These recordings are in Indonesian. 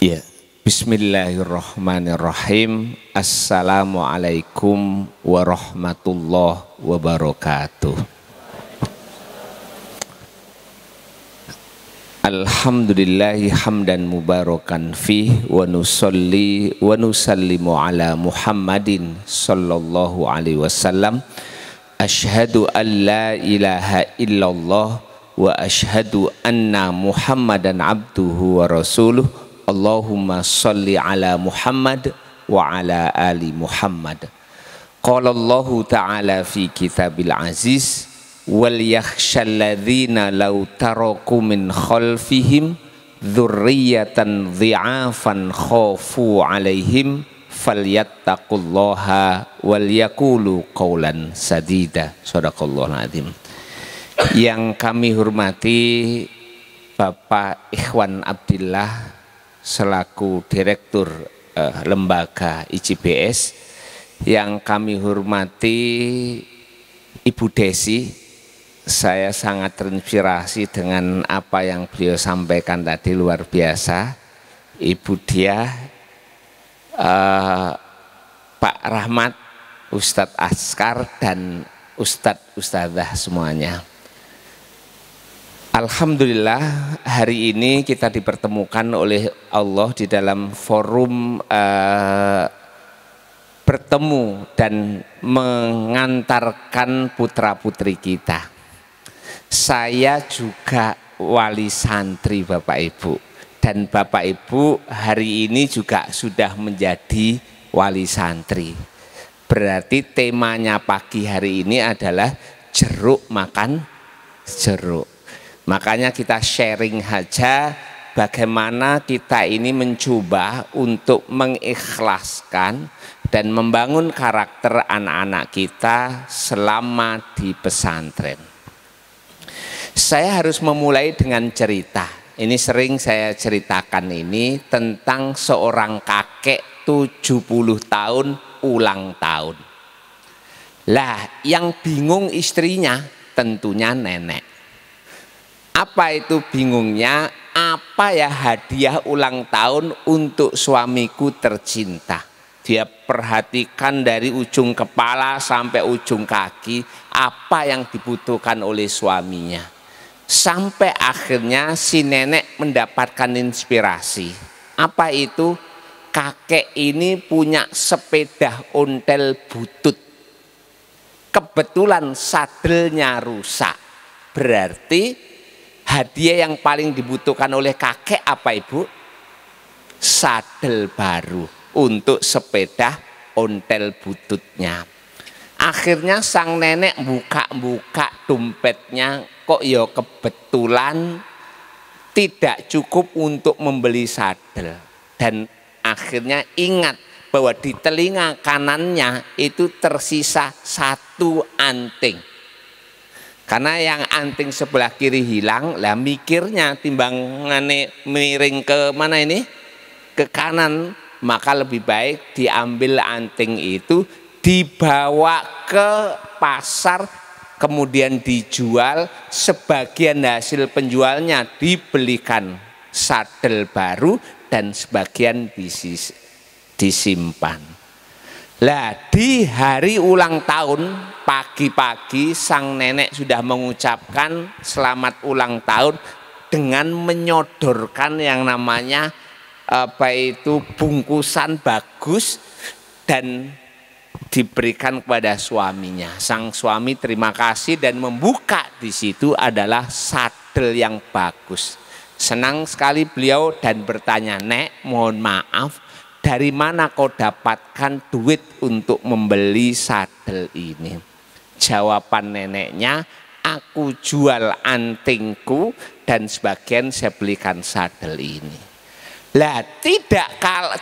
Ya, Bismillahirrahmanirrahim. Assalamualaikum warahmatullahi wabarakatuh. Alhamdulillahi hamdan mubarakan fih wa nusalli wa nusallimu ala Muhammadin sallallahu alaihi wasallam. Asyhadu an la ilaha illallah wa asyhadu anna Muhammadan abduhu wa rasuluh. Allahumma salli ala Muhammad wa ala ali Muhammad. Qala Allahu ta'ala fi kitabil aziz, wal yakhshal ladzina law taraku min khalfihim dzurriyyatan dhi'afan khafu 'alaihim falyattaqullaha wal yaqulu qawlan sadida. Shadaqallahul azim. Yang kami hormati Bapak Ikhwan Abdillah selaku Direktur Lembaga IJBS, yang kami hormati Ibu Desi. Saya sangat terinspirasi dengan apa yang beliau sampaikan tadi, luar biasa. Ibu Diah, Pak Rahmat, Ustadz Askar, dan Ustadzah semuanya. Alhamdulillah, hari ini kita dipertemukan oleh Allah di dalam forum bertemu dan mengantarkan putra-putri kita. Saya juga wali santri Bapak Ibu, dan Bapak Ibu hari ini juga sudah menjadi wali santri. Berarti temanya pagi hari ini adalah jeruk makan jeruk. Makanya kita sharing saja bagaimana kita ini mencoba untuk mengikhlaskan dan membangun karakter anak-anak kita selama di pesantren. Saya harus memulai dengan cerita. Ini sering saya ceritakan ini tentang seorang kakek 70 tahun ulang tahun. Lah, yang bingung istrinya tentunya nenek. Apa itu bingungnya? Apa ya hadiah ulang tahun untuk suamiku tercinta? Dia perhatikan dari ujung kepala sampai ujung kaki apa yang dibutuhkan oleh suaminya. Sampai akhirnya si nenek mendapatkan inspirasi. Apa itu? Kakek ini punya sepeda ontel butut. Kebetulan sadelnya rusak. Berarti hadiah yang paling dibutuhkan oleh kakek apa Ibu? Sadel baru untuk sepeda ontel bututnya. Akhirnya sang nenek buka-buka dompetnya, kok ya kebetulan tidak cukup untuk membeli sadel. Dan akhirnya ingat bahwa di telinga kanannya itu tersisa satu anting. Karena yang anting sebelah kiri hilang, lah mikirnya timbangane miring ke mana ini? Ke kanan, maka lebih baik diambil anting itu, dibawa ke pasar, kemudian dijual, sebagian hasil penjualnya dibelikan sadel baru dan sebagian disimpan. Lah, di hari ulang tahun pagi-pagi sang nenek sudah mengucapkan selamat ulang tahun dengan menyodorkan yang namanya apa itu bungkusan bagus dan diberikan kepada suaminya. Sang suami terima kasih dan membuka di situ adalah sadel yang bagus. Senang sekali beliau dan bertanya, "Nek, mohon maaf, dari mana kau dapatkan duit untuk membeli sadel ini?" Jawaban neneknya, "Aku jual antingku dan sebagian saya belikan sadel ini." Lah,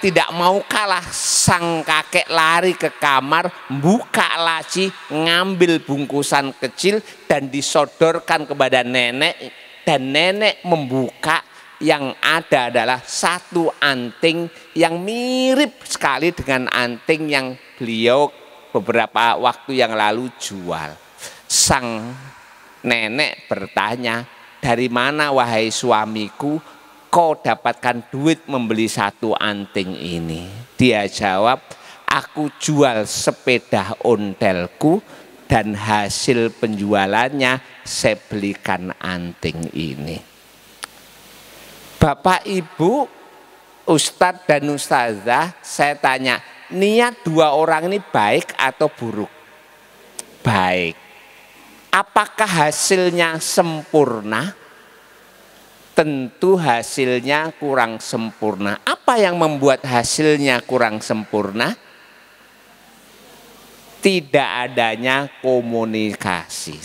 tidak mau kalah, sang kakek lari ke kamar, buka laci, ngambil bungkusan kecil dan disodorkan kepada nenek, dan nenek membuka, yang ada adalah satu anting yang mirip sekali dengan anting yang beliau beberapa waktu yang lalu jual. Sang nenek bertanya, dari mana wahai suamiku kau dapatkan duit membeli satu anting ini? Dia jawab, aku jual sepeda ontelku dan hasil penjualannya saya belikan anting ini. Bapak Ibu, Ustadz dan Ustazah, saya tanya, niat dua orang ini baik atau buruk? Baik. Apakah hasilnya sempurna? Tentu hasilnya kurang sempurna. Apa yang membuat hasilnya kurang sempurna? Tidak adanya komunikasi.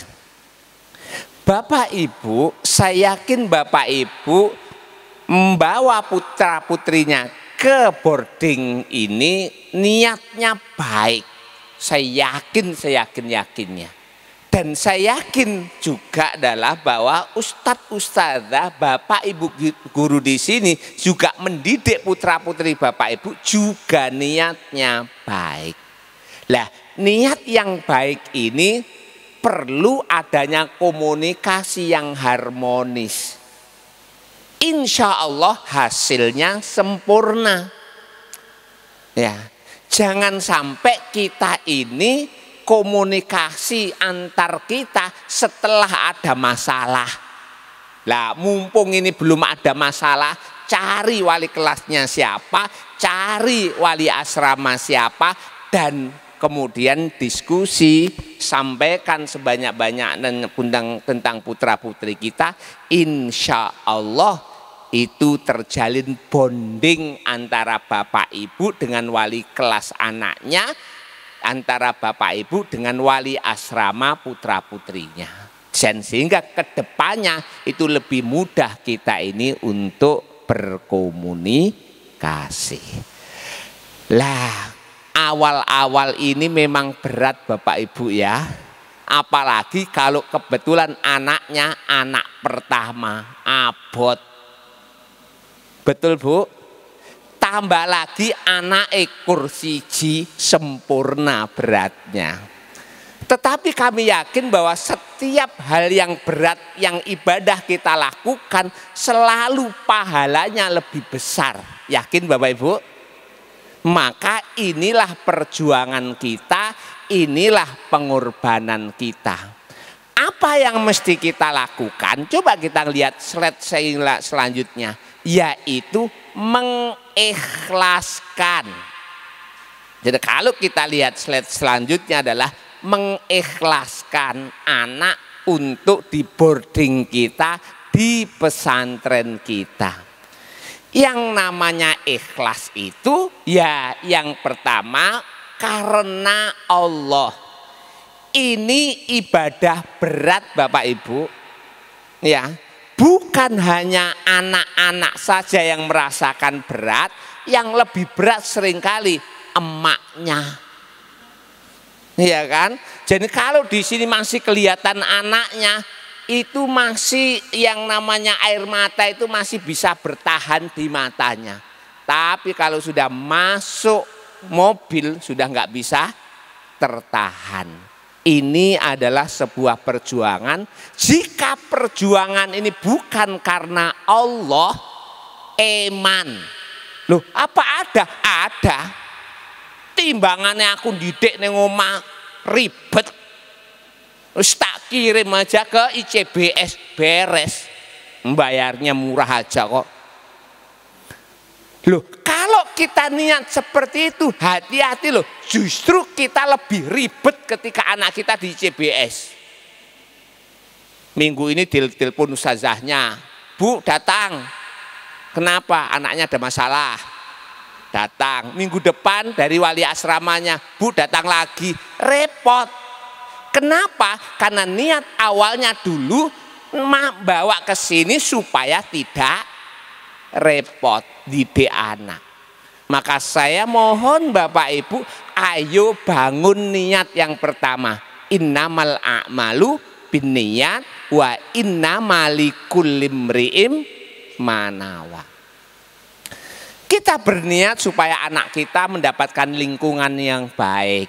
Bapak Ibu, saya yakin Bapak Ibu membawa putra putrinya ke boarding ini niatnya baik. Saya yakinnya. Dan saya yakin juga adalah bahwa Ustadz Ustazah, Bapak Ibu guru di sini juga mendidik putra putri Bapak Ibu juga niatnya baik. Lah, niat yang baik ini perlu adanya komunikasi yang harmonis. Insya Allah hasilnya sempurna. Ya, jangan sampai kita ini komunikasi antar kita setelah ada masalah. Lah, mumpung ini belum ada masalah, cari wali kelasnya siapa, cari wali asrama siapa, dan kemudian diskusi, sampaikan sebanyak-banyak tentang putra putri kita. Insya Allah itu terjalin bonding antara Bapak Ibu dengan wali kelas anaknya, antara Bapak Ibu dengan wali asrama putra putrinya. Dan sehingga kedepannya itu lebih mudah kita ini untuk berkomunikasi. Lah, awal-awal ini memang berat Bapak Ibu ya. Apalagi kalau kebetulan anaknya anak pertama, abot. Betul Bu? Tambah lagi anak ekor siji sempurna beratnya. Tetapi kami yakin bahwa setiap hal yang berat yang ibadah kita lakukan selalu pahalanya lebih besar. Yakin Bapak Ibu? Maka inilah perjuangan kita, inilah pengorbanan kita. Apa yang mesti kita lakukan? Coba kita lihat slide selanjutnya, yaitu mengikhlaskan. Jadi kalau kita lihat slide selanjutnya adalah mengikhlaskan anak untuk di boarding kita, di pesantren kita. Yang namanya ikhlas itu ya yang pertama karena Allah. Ini ibadah berat Bapak Ibu. Ya. Bukan hanya anak-anak saja yang merasakan berat, yang lebih berat seringkali emaknya. Iya kan? Jadi kalau di sini masih kelihatan anaknya, itu masih yang namanya air mata itu masih bisa bertahan di matanya. Tapi kalau sudah masuk mobil sudah nggak bisa tertahan. Ini adalah sebuah perjuangan. Jika perjuangan ini bukan karena Allah, eman. Loh, apa ada? Ada. Timbangannya aku didik ning omah ribet. Terus tak kirim aja ke ICBS beres. Membayarnya murah aja kok. Loh, kalau kita niat seperti itu, hati-hati loh. Justru kita lebih ribet ketika anak kita di CBS. Minggu ini telepon ustazahnya, Bu datang. Kenapa? Anaknya ada masalah. Datang. Minggu depan dari wali asramanya, Bu datang lagi. Repot. Kenapa? Karena niat awalnya dulu bawa ke sini supaya tidak repot didik anak. Maka saya mohon Bapak Ibu, ayo bangun niat yang pertama. Innamal a'malu binniyat wa innamal likulli imri'in ma nawa. Kita berniat supaya anak kita mendapatkan lingkungan yang baik.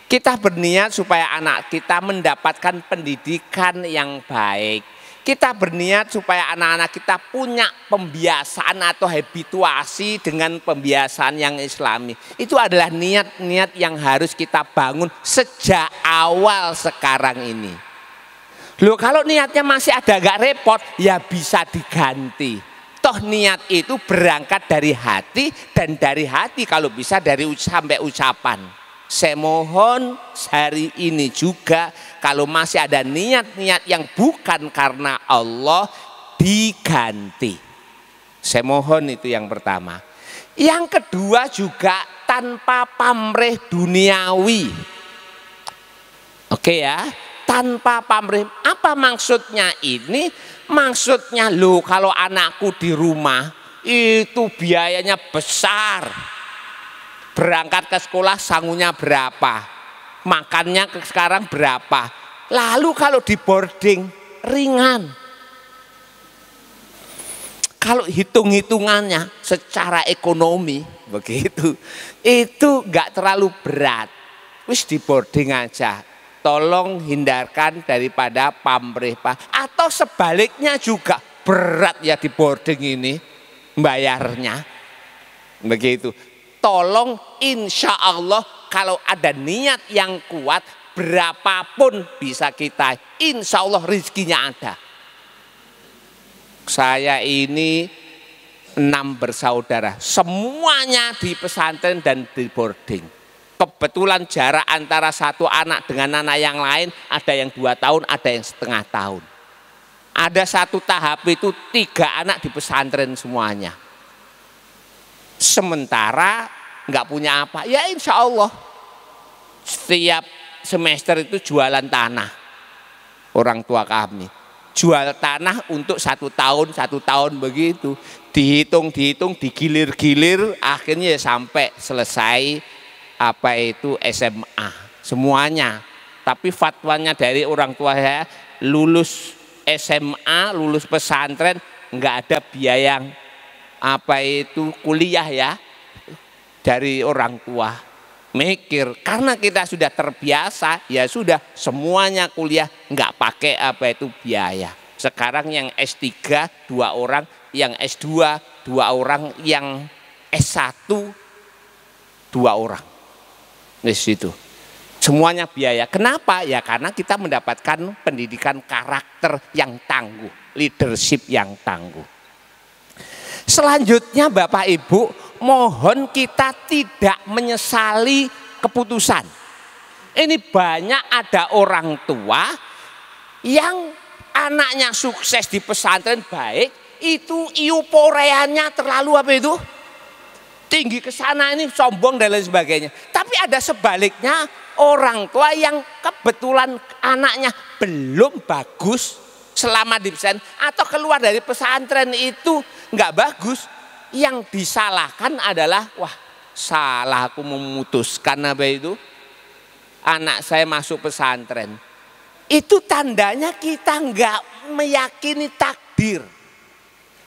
Kita berniat supaya anak kita mendapatkan pendidikan yang baik. Kita berniat supaya anak-anak kita punya pembiasaan atau habituasi dengan pembiasaan yang islami. Itu adalah niat-niat yang harus kita bangun sejak awal sekarang ini. Loh, kalau niatnya masih ada agak repot, ya bisa diganti. Toh niat itu berangkat dari hati, dan dari hati kalau bisa dari sampai ucapan. Saya mohon hari ini juga kalau masih ada niat-niat yang bukan karena Allah, diganti. Saya mohon itu yang pertama. Yang kedua juga tanpa pamrih duniawi. Oke ya, tanpa pamrih. Apa maksudnya ini? Maksudnya loh, kalau anakku di rumah itu biayanya besar. Berangkat ke sekolah sangunya berapa, makannya sekarang berapa. Lalu kalau di boarding ringan. Kalau hitung-hitungannya secara ekonomi begitu, itu nggak terlalu berat. Wis di boarding aja. Tolong hindarkan daripada pamrih Pak. Atau sebaliknya juga berat ya di boarding ini bayarnya. Begitu. Tolong insya Allah kalau ada niat yang kuat, berapapun bisa kita, insya Allah rezekinya ada. Saya ini 6 bersaudara, semuanya di pesantren dan di boarding. Kebetulan jarak antara satu anak dengan anak yang lain ada yang 2 tahun, ada yang setengah tahun. Ada satu tahap itu 3 anak di pesantren semuanya. Sementara nggak punya apa, ya insya Allah setiap semester itu jualan tanah. Orang tua kami jual tanah untuk 1 tahun begitu, dihitung digilir-gilir, akhirnya sampai selesai apa itu SMA semuanya. Tapi fatwanya dari orang tua saya, lulus SMA, lulus pesantren nggak ada biaya apa itu kuliah ya, dari orang tua. Mikir, karena kita sudah terbiasa, ya sudah semuanya kuliah nggak pakai apa itu biaya. Sekarang yang S3 2 orang, yang S2 2 orang, yang S1 2 orang. Di situ semuanya biaya. Kenapa? Ya karena kita mendapatkan pendidikan karakter yang tangguh, leadership yang tangguh. Selanjutnya Bapak Ibu, mohon kita tidak menyesali keputusan. Ini banyak ada orang tua yang anaknya sukses di pesantren baik, itu euforianya terlalu apa itu? Tinggi ke sana, ini sombong dan lain sebagainya. Tapi ada sebaliknya, orang tua yang kebetulan anaknya belum bagus selama di pesantren atau keluar dari pesantren itu nggak bagus, yang disalahkan adalah wah salah aku memutuskan apa itu anak saya masuk pesantren. Itu tandanya kita nggak meyakini takdir,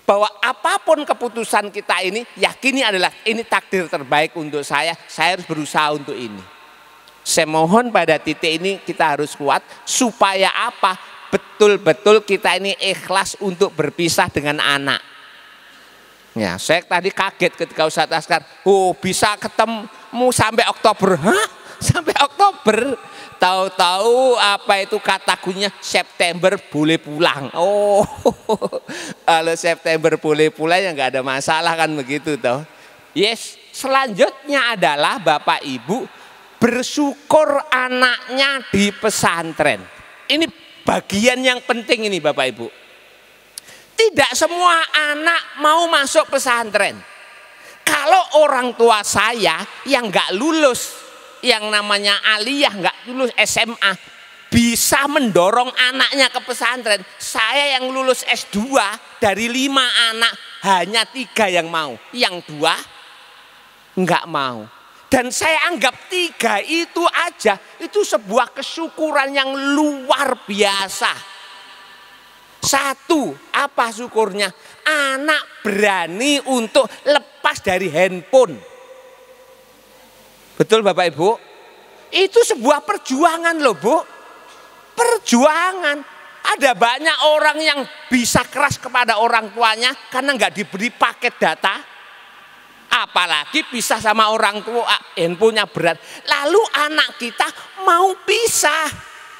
bahwa apapun keputusan kita ini yakini adalah ini takdir terbaik untuk saya harus berusaha untuk ini. Saya mohon pada titik ini kita harus kuat supaya apa? Betul-betul kita ini ikhlas untuk berpisah dengan anak. Ya, saya tadi kaget ketika Ustadz Askar, oh bisa ketemu sampai Oktober. Hah? Sampai Oktober? Tahu-tahu apa itu katakunya September boleh pulang. Oh, kalau September boleh pulang ya nggak ada masalah kan begitu toh. Yes, selanjutnya adalah Bapak Ibu bersyukur anaknya di pesantren. Ini bagian yang penting ini Bapak Ibu. Tidak semua anak mau masuk pesantren. Kalau orang tua saya yang nggak lulus, yang namanya aliyah nggak lulus SMA, bisa mendorong anaknya ke pesantren. Saya yang lulus S2 dari 5 anak hanya 3 yang mau, yang 2 nggak mau. Dan saya anggap 3 itu aja, itu sebuah kesyukuran yang luar biasa. 1, apa syukurnya? Anak berani untuk lepas dari handphone. Betul Bapak Ibu? Itu sebuah perjuangan loh Bu. Perjuangan. Ada banyak orang yang bisa keras kepada orang tuanya karena nggak diberi paket data. Apalagi pisah sama orang tua, handphonenya berat. Lalu anak kita mau pisah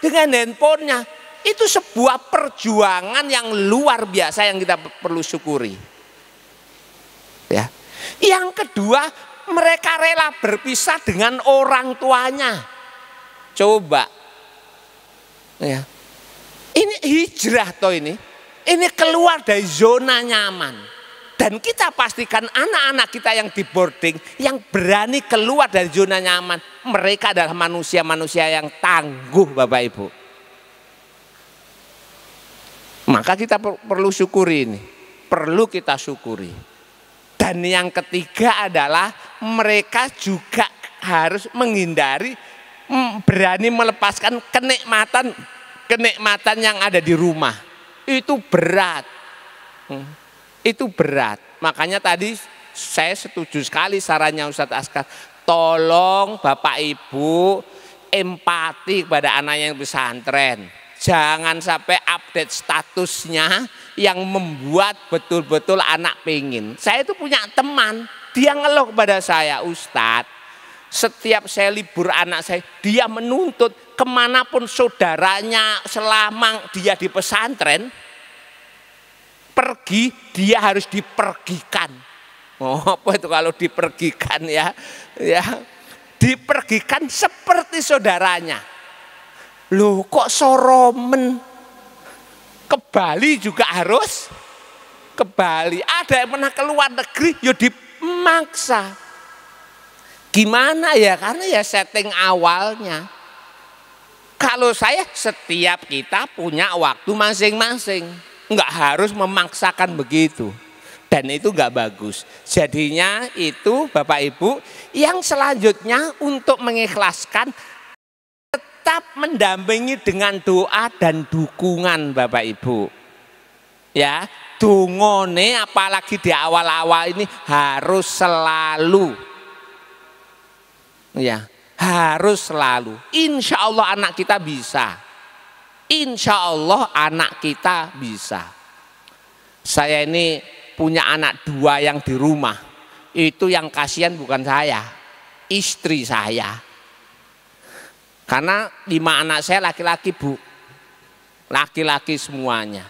dengan handphonenya. Itu sebuah perjuangan yang luar biasa yang kita perlu syukuri. Ya. Yang kedua, mereka rela berpisah dengan orang tuanya. Coba. Ya. Ini hijrah toh ini. Ini keluar dari zona nyaman. Dan kita pastikan anak-anak kita yang di boarding, yang berani keluar dari zona nyaman, mereka adalah manusia-manusia yang tangguh, Bapak Ibu. Maka kita perlu syukuri ini, perlu kita syukuri. Dan yang ketiga adalah mereka juga harus menghindari, berani melepaskan kenikmatan yang ada di rumah. Itu berat. Itu berat. Makanya tadi saya setuju sekali sarannya Ustadz Askar. Tolong Bapak Ibu empati kepada anak yang pesantren. Jangan sampai update statusnya yang membuat betul-betul anak pengin. Saya itu punya teman, dia ngeluh kepada saya, Ustadz, setiap saya libur anak saya, dia menuntut kemanapun saudaranya selama dia di pesantren, pergi dia harus dipergikan. Oh, apa itu kalau dipergikan ya? Ya, dipergikan seperti saudaranya. Loh, kok soromen? Ke Bali juga harus ke Bali. Ada yang pernah keluar negeri, ya dimaksa. Gimana ya? Karena ya setting awalnya. Kalau saya, setiap kita punya waktu masing-masing. Enggak harus memaksakan begitu. Dan itu enggak bagus. Jadinya itu Bapak Ibu, yang selanjutnya untuk mengikhlaskan, tetap mendampingi dengan doa dan dukungan Bapak Ibu. Ya, dungone apalagi di awal-awal ini harus selalu. Ya, harus selalu. Insya Allah anak kita bisa. Insya Allah anak kita bisa. Saya ini punya anak 2 yang di rumah. Itu yang kasihan bukan saya, istri saya. Karena 5 anak saya laki-laki, Bu. Laki-laki semuanya.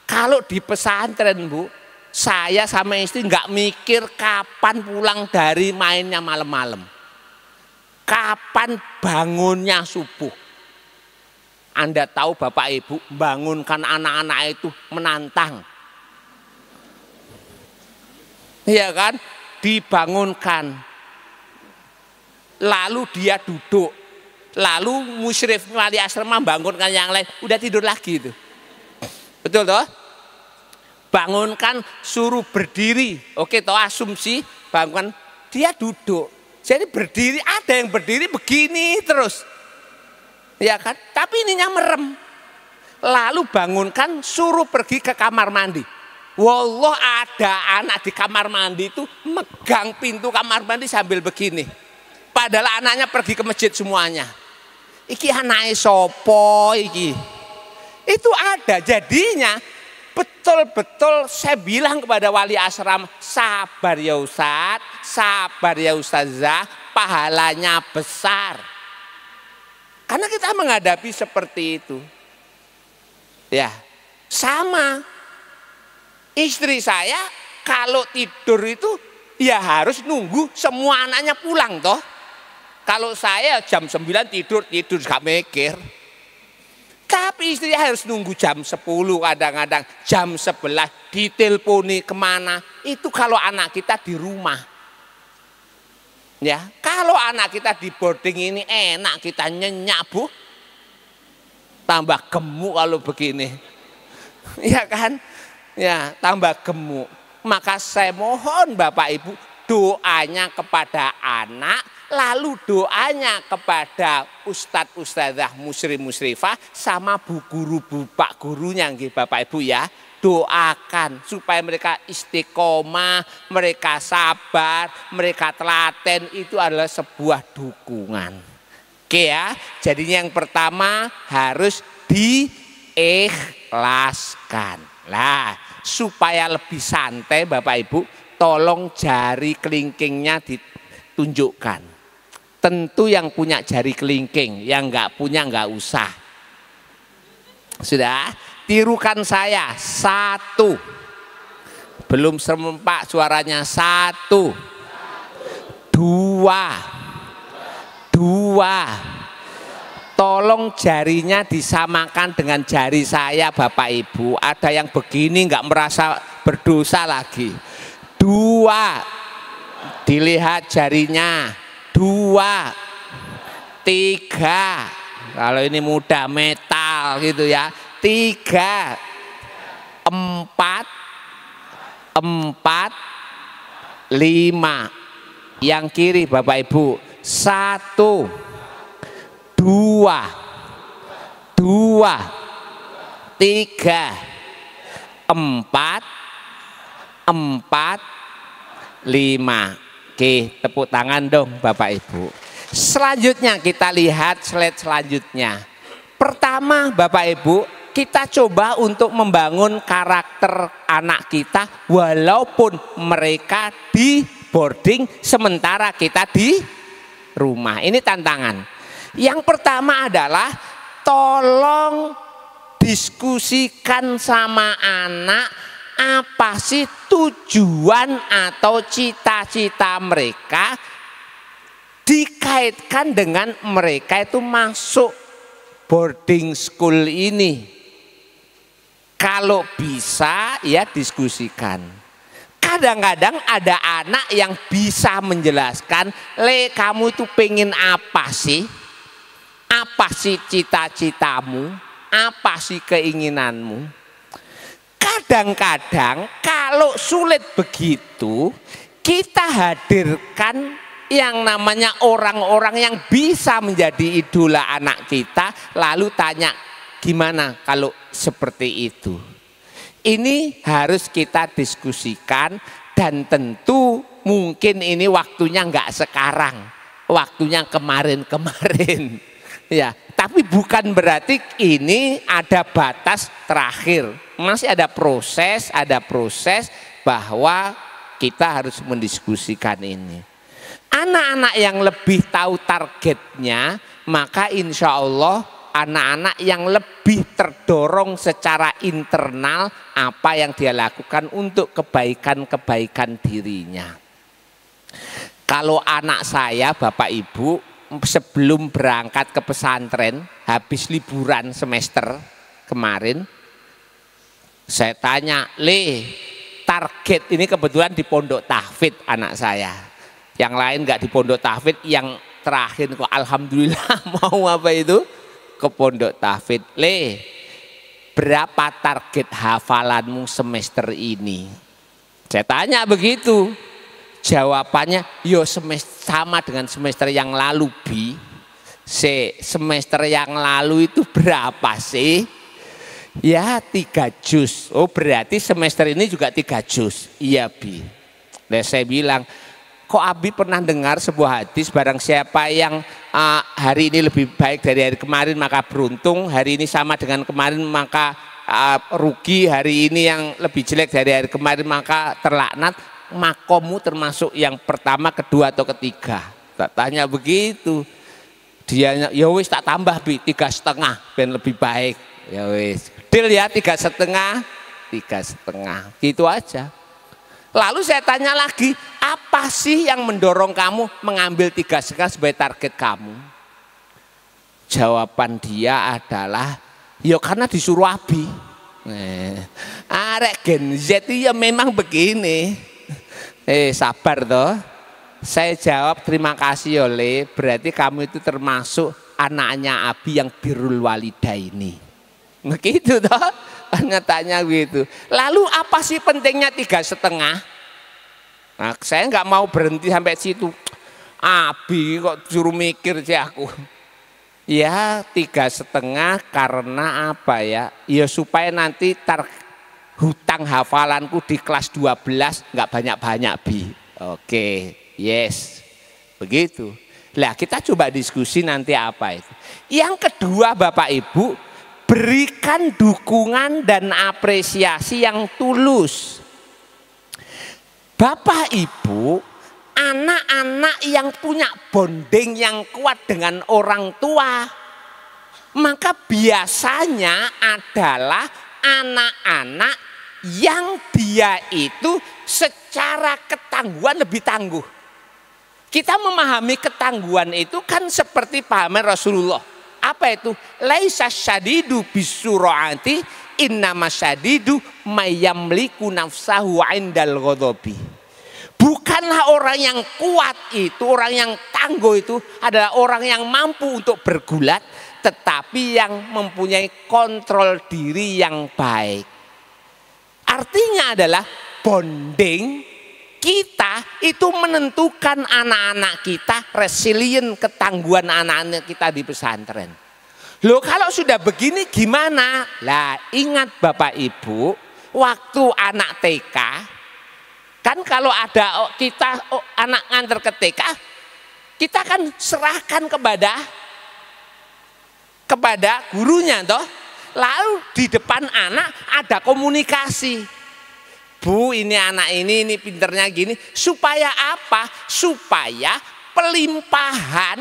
Kalau di pesantren, Bu, saya sama istri nggak mikir kapan pulang dari mainnya malam-malam. Kapan bangunnya subuh. Anda tahu Bapak Ibu, bangunkan anak-anak itu menantang. Iya kan? Dibangunkan. Lalu dia duduk. Lalu musyrif wali asrama bangunkan yang lain. Udah tidur lagi itu. Betul toh? Bangunkan, suruh berdiri. Oke toh, asumsi bangunkan. Dia duduk. Jadi berdiri, ada yang berdiri begini terus. Ya kan? Tapi ininya merem. Lalu bangunkan, suruh pergi ke kamar mandi. Wallah, ada anak di kamar mandi itu megang pintu kamar mandi sambil begini. Padahal anaknya pergi ke masjid semuanya. Iki anake sopo iki. Itu ada. Jadinya betul-betul saya bilang kepada wali asrama, sabar ya Ustadz, sabar ya Ustazah, pahalanya besar. Karena kita menghadapi seperti itu. Ya, sama. Istri saya kalau tidur itu ya harus nunggu semua anaknya pulang toh. Kalau saya jam 9 tidur gak mikir. Tapi istri harus nunggu jam 10, kadang-kadang jam 11 diteleponi kemana. Itu kalau anak kita di rumah. Ya, kalau anak kita di boarding ini enak, kita nyenyak, Bu. Tambah gemuk kalau begini. Ya kan? Ya, tambah gemuk. Maka saya mohon Bapak Ibu doanya kepada anak, lalu doanya kepada ustadz ustadzah musyrif musyrifah sama bu guru bu pak gurunya nggih Bapak Ibu ya. Doakan supaya mereka istiqomah, mereka sabar, mereka telaten, itu adalah sebuah dukungan. Oke ya, jadinya yang pertama harus diikhlaskan. Lah, supaya lebih santai Bapak Ibu, tolong jari kelingkingnya ditunjukkan. Tentu yang punya jari kelingking, yang nggak punya nggak usah. Sudah, tirukan saya. 1. Belum serempak suaranya. 1, 2. Tolong jarinya disamakan dengan jari saya Bapak Ibu. Ada yang begini nggak merasa berdosa lagi. 2, dilihat jarinya. 2, 3. Kalau ini muda metal gitu ya. 3, 4, 5. Yang kiri Bapak Ibu. 1, 2, 3, 4, 5. Oke, tepuk tangan dong Bapak Ibu. Selanjutnya kita lihat slide selanjutnya. Pertama Bapak Ibu, kita coba untuk membangun karakter anak kita walaupun mereka di boarding sementara kita di rumah. Ini tantangan. Yang pertama adalah tolong diskusikan sama anak apa sih tujuan atau cita-cita mereka, dikaitkan dengan mereka itu masuk boarding school ini. Kalau bisa ya diskusikan. Kadang-kadang ada anak yang bisa menjelaskan, Le kamu itu pengen apa sih? Apa sih cita-citamu? Apa sih keinginanmu? Kadang-kadang kalau sulit begitu, kita hadirkan yang namanya orang-orang yang bisa menjadi idola anak kita, lalu tanya gimana kalau seperti itu. Ini harus kita diskusikan dan tentu mungkin ini waktunya nggak sekarang, waktunya kemarin-kemarin. Ya, tapi bukan berarti ini ada batas terakhir. Masih ada proses bahwa kita harus mendiskusikan ini. Anak-anak yang lebih tahu targetnya, maka insya Allah anak-anak yang lebih terdorong secara internal apa yang dia lakukan untuk kebaikan-kebaikan dirinya. Kalau anak saya Bapak Ibu sebelum berangkat ke pesantren, habis liburan semester kemarin, saya tanya, Le, target ini kebetulan di Pondok Tahfidz anak saya. Yang lain nggak di Pondok Tahfidz, yang terakhir kok alhamdulillah mau apa itu ke Pondok Tahfidz. Le, berapa target hafalanmu semester ini? Saya tanya begitu. Jawabannya, yo sama dengan semester yang lalu Bi. Semester yang lalu itu berapa sih? Ya 3 juz. Oh berarti semester ini juga 3 juz. Iya Bi. Dan saya bilang, kok Abi pernah dengar sebuah hadis, barang siapa yang hari ini lebih baik dari hari kemarin maka beruntung, hari ini sama dengan kemarin maka rugi, hari ini yang lebih jelek dari hari kemarin maka terlaknat. Makommu termasuk yang pertama, kedua atau ketiga. Tak tanya begitu. Dia ya wis tak tambah Bi 3,5 ben lebih baik. Ya wis. Deal ya 3,5. 3,5. Gitu aja. Lalu saya tanya lagi, apa sih yang mendorong kamu mengambil 3,5 sebagai target kamu? Jawaban dia adalah, ya karena disuruh Abi. Arek Gen Z ya memang begini. Sabar toh. Saya jawab terima kasih oleh, berarti kamu itu termasuk anaknya Abi yang birrul walidaini. Begitu toh. Tanya gitu. Lalu apa sih pentingnya 3,5? Nah, saya nggak mau berhenti sampai situ. Abi kok suruh mikir sih aku. Ya 3,5 karena apa ya? Ya supaya nanti hutang hafalanku di kelas 12 nggak banyak-banyak Bi. Oke, yes. Begitu. Lah kita coba diskusi nanti apa itu. Yang kedua Bapak Ibu, berikan dukungan dan apresiasi yang tulus. Bapak Ibu, anak-anak yang punya bonding yang kuat dengan orang tua, maka biasanya adalah anak-anak yang dia itu secara ketangguhan lebih tangguh. Kita memahami ketangguhan itu kan seperti pahaman Rasulullah. Apa itu? Laisa syadidu bisur'ati, innama syadidu mayamliku nafsahu indal ghadabi. Bukanlah orang yang kuat itu, orang yang tangguh itu adalah orang yang mampu untuk bergulat, tetapi yang mempunyai kontrol diri yang baik. Artinya adalah bonding kita itu menentukan anak-anak kita, resilient ketangguhan anak-anak kita di pesantren. Loh, kalau sudah begini gimana? Lah, ingat Bapak Ibu, waktu anak TK, kan kalau ada kita anak nganter ke TK, kita kan serahkan kepada gurunya toh. Lalu di depan anak ada komunikasi. Bu, ini anak ini pinternya gini. Supaya apa? Supaya pelimpahan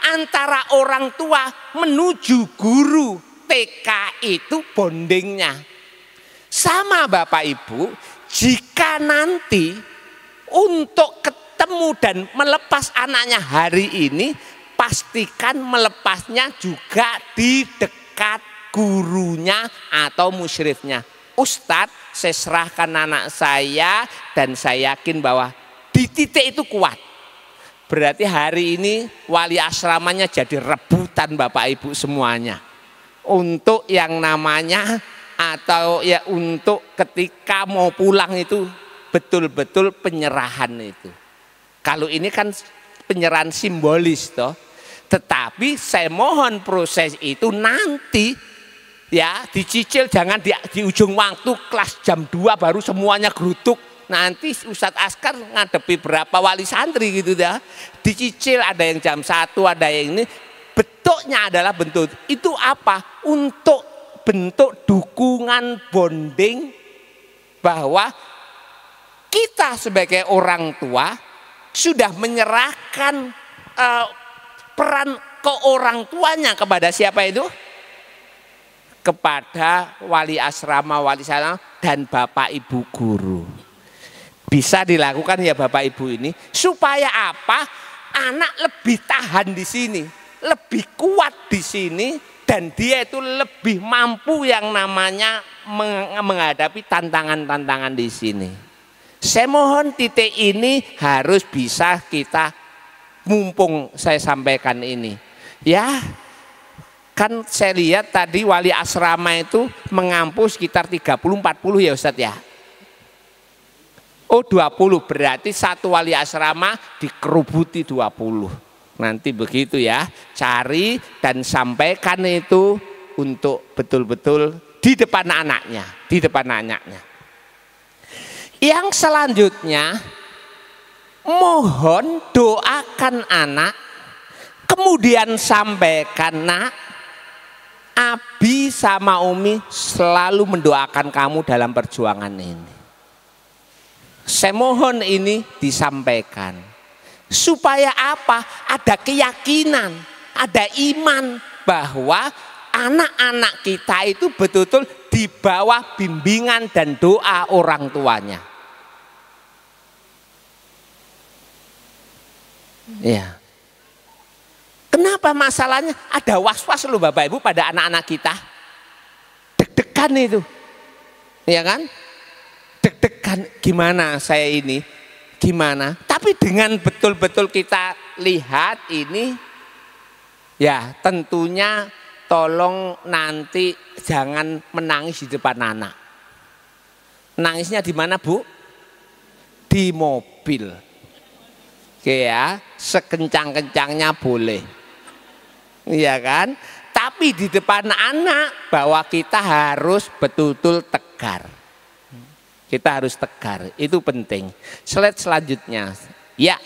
antara orang tua menuju guru TK itu bondingnya. Sama Bapak Ibu, jika nanti untuk ketemu dan melepas anaknya hari ini, pastikan melepasnya juga di dekat gurunya atau musyrifnya. Ustadz, saya serahkan anak saya dan saya yakin bahwa di titik itu kuat. Berarti hari ini wali asramanya jadi rebutan Bapak Ibu semuanya. Untuk yang namanya atau ya untuk ketika mau pulang itu betul-betul penyerahan itu. Kalau ini kan penyerahan simbolis toh. Tetapi saya mohon proses itu nanti ya dicicil, jangan di ujung waktu kelas jam 2 baru semuanya geruduk. Nanti Ustadz Askar ngadepi berapa wali santri gitu ya. Dicicil, ada yang jam 1, ada yang ini. Bentuknya adalah bentuk itu apa? Untuk bentuk dukungan bonding bahwa kita sebagai orang tua sudah menyerahkan peran ke orang tuanya kepada siapa itu? Kepada wali asrama, wali sana dan Bapak Ibu guru. Bisa dilakukan ya Bapak Ibu ini supaya apa? Anak lebih tahan di sini, lebih kuat di sini dan dia itu lebih mampu yang namanya menghadapi tantangan-tantangan di sini. Saya mohon titik ini harus bisa kita mumpung saya sampaikan ini. Ya, kan saya lihat tadi wali asrama itu mengampu sekitar 30-40 ya Ustadz ya. Oh 20, berarti satu wali asrama dikerubuti 20. Nanti begitu ya, cari dan sampaikan itu untuk betul-betul di depan anaknya, di depan anaknya. Yang selanjutnya, mohon doakan anak, kemudian sampaikan, nak, Abi sama Umi selalu mendoakan kamu dalam perjuangan ini. Saya mohon ini disampaikan. Supaya apa? Ada keyakinan, ada iman bahwa anak-anak kita itu betul-betul di bawah bimbingan dan doa orang tuanya. Ya. Kenapa masalahnya? Ada was-was loh Bapak Ibu pada anak-anak kita. Deg-degan itu. Ya kan? Deg-degan gimana saya ini? Gimana? Tapi dengan betul-betul kita lihat ini, ya tentunya tolong nanti jangan menangis di depan anak. Nangisnya di mana Bu? Di mobil. Oke ya, sekencang-kencangnya boleh. Iya kan? Tapi di depan anak bahwa kita harus betul-betul tegar. Kita harus tegar, itu penting. Slide selanjutnya. Ya.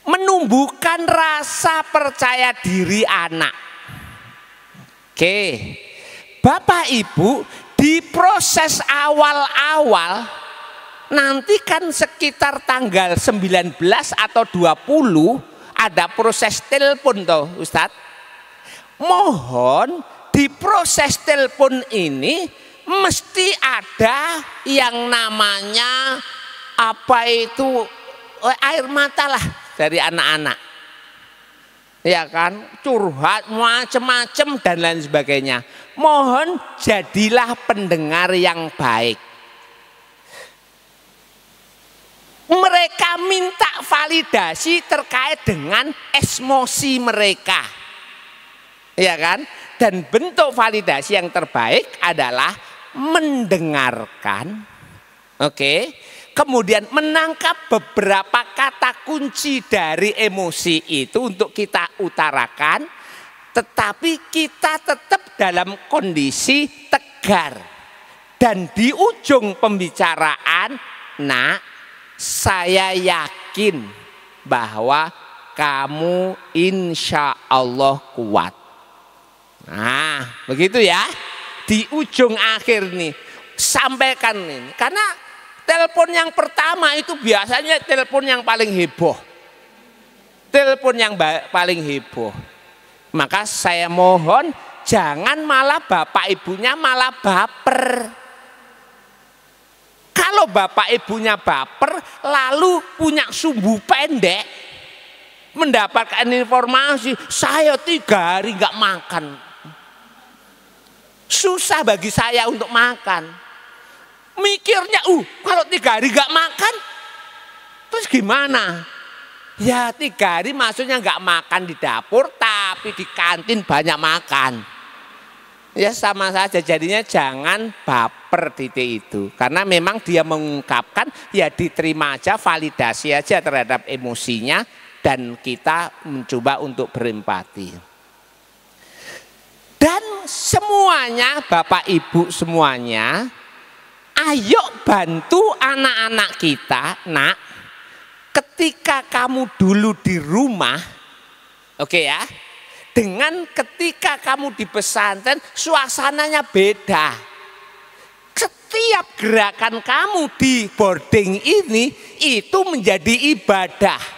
Menumbuhkan rasa percaya diri anak. Oke, Bapak Ibu, di proses awal-awal nanti kan sekitar tanggal 19 atau 20 ada proses telepon toh Ustadz. Mohon di proses telepon ini mesti ada yang namanya apa itu air mata lah dari anak-anak. Ya kan, curhat macam-macam dan lain sebagainya. Mohon jadilah pendengar yang baik. Mereka minta validasi terkait dengan emosi mereka. Ya kan? Dan bentuk validasi yang terbaik adalah mendengarkan. Oke. Kemudian menangkap beberapa kata kunci dari emosi itu untuk kita utarakan, tetapi kita tetap dalam kondisi tegar. Dan di ujung pembicaraan, nak, saya yakin bahwa kamu insya Allah kuat. Nah, begitu ya. Di ujung akhir nih, sampaikan ini. Karena telepon yang pertama itu biasanya telepon yang paling heboh. Telepon yang paling heboh. Maka saya mohon jangan malah bapak ibunya malah baper. Kalau bapak ibunya baper lalu punya sumbu pendek, mendapatkan informasi saya 3 hari nggak makan. Susah bagi saya untuk makan. Mikirnya, kalau 3 hari gak makan, terus gimana? Ya 3 hari maksudnya gak makan di dapur, tapi di kantin banyak makan. Ya sama saja, jadinya jangan baper titik itu. Karena memang dia mengungkapkan, ya diterima aja, validasi aja terhadap emosinya, dan kita mencoba untuk berempati. Dan semuanya, Bapak Ibu semuanya, ayo bantu anak-anak kita, nak. Ketika kamu dulu di rumah, oke ya, dengan ketika kamu di pesantren, suasananya beda. Setiap gerakan kamu di boarding ini, itu menjadi ibadah.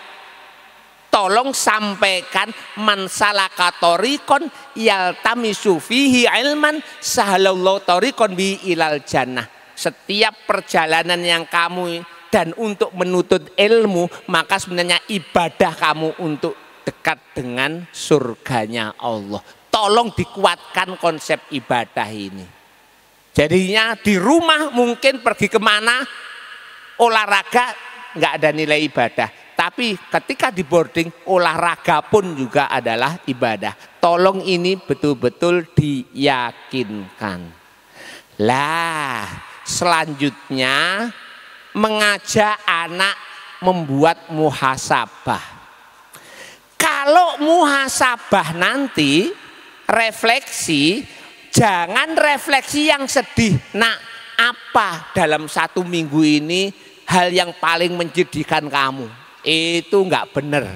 Tolong sampaikan man salaka thoriqon yaltamisu fihi ilman sahalallahu thoriqon bi ilal jannah. Setiap perjalanan yang kamu dan untuk menuntut ilmu, maka sebenarnya ibadah kamu untuk dekat dengan surganya Allah. Tolong dikuatkan konsep ibadah ini. Jadinya di rumah mungkin pergi kemana olahraga nggak ada nilai ibadah. Tapi ketika di boarding olahraga pun juga adalah ibadah. Tolong ini betul-betul diyakinkan. Lah, selanjutnya mengajak anak membuat muhasabah. Kalau muhasabah nanti refleksi, jangan refleksi yang sedih. Nah, apa dalam 1 minggu ini hal yang paling menjadikan kamu? Itu enggak benar.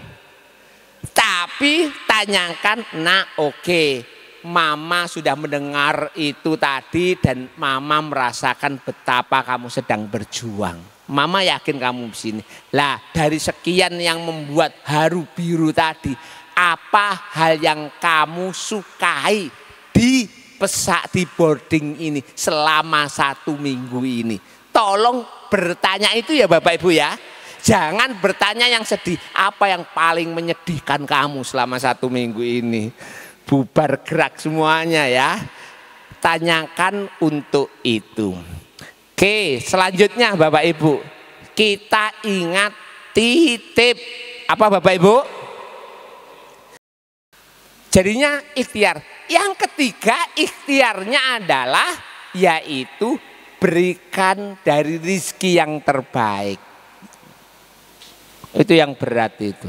Tapi tanyakan, nah oke, mama sudah mendengar itu tadi dan mama merasakan betapa kamu sedang berjuang. Mama yakin kamu di sini. Lah dari sekian yang membuat haru biru tadi, apa hal yang kamu sukai di boarding ini selama 1 minggu ini? Tolong bertanya itu ya Bapak Ibu ya. Jangan bertanya yang sedih. Apa yang paling menyedihkan kamu selama 1 minggu ini? Bubar gerak semuanya ya. Tanyakan untuk itu. Oke, selanjutnya Bapak Ibu, kita ingat titip. Apa Bapak Ibu? Jadinya ikhtiar. Yang ketiga ikhtiarnya adalah yaitu berikan dari rizki yang terbaik. Itu yang berat itu.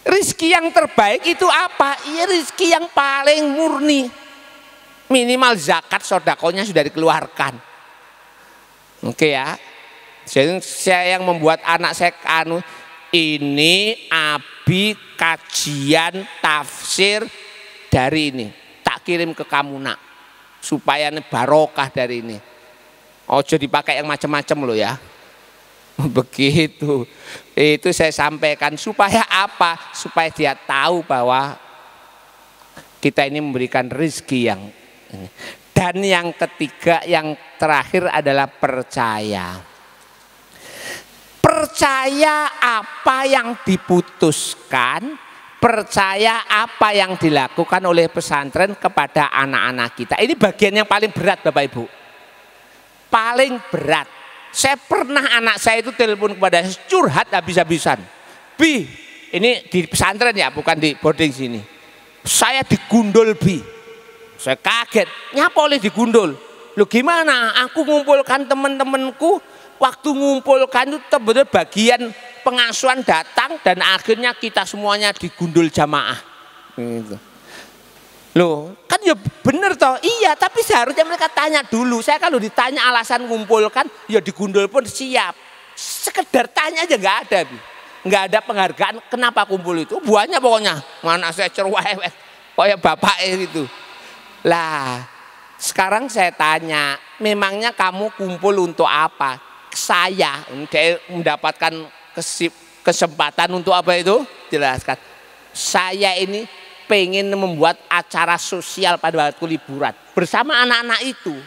Rizki yang terbaik itu apa? Ya rizki yang paling murni. Minimal zakat sodakonya sudah dikeluarkan. Oke ya. Jadi saya yang membuat anak saya ini abi kajian tafsir dari ini. tak kirim ke kamu nak, supaya barokah dari ini. Ojo dipakai yang macam-macam loh ya. Begitu. Itu saya sampaikan supaya apa? Supaya dia tahu bahwa kita ini memberikan rezeki yang ini. Dan yang ketiga, yang terakhir adalah percaya. Percaya apa yang diputuskan, percaya apa yang dilakukan oleh pesantren kepada anak-anak kita. Ini bagian yang paling berat Bapak Ibu. Paling berat. Saya pernah anak saya itu telepon kepada saya, curhat habis-habisan. Bi, ini di pesantren ya, bukan di boarding sini. Saya digundul Bi. Saya kaget, nyapa oleh digundul. Loh gimana? Aku ngumpulkan teman-temanku, waktu ngumpulkan itu benar bagian pengasuhan datang dan akhirnya kita semuanya digundul jamaah. Gitu. Loh, kan ya bener toh, iya, tapi seharusnya mereka tanya dulu. Saya kalau ditanya alasan ngumpulkan, ya digundul pun siap. Sekedar tanya aja nggak ada, Bi. Nggak ada penghargaan. Kenapa kumpul itu? Buahnya pokoknya, mana saya cerewet, kayak bapaknya gitu. Lah, sekarang saya tanya, memangnya kamu kumpul untuk apa? Saya mendapatkan kesempatan untuk apa itu? Jelaskan. Saya ini pengen membuat acara sosial pada waktu liburan bersama anak-anak itu.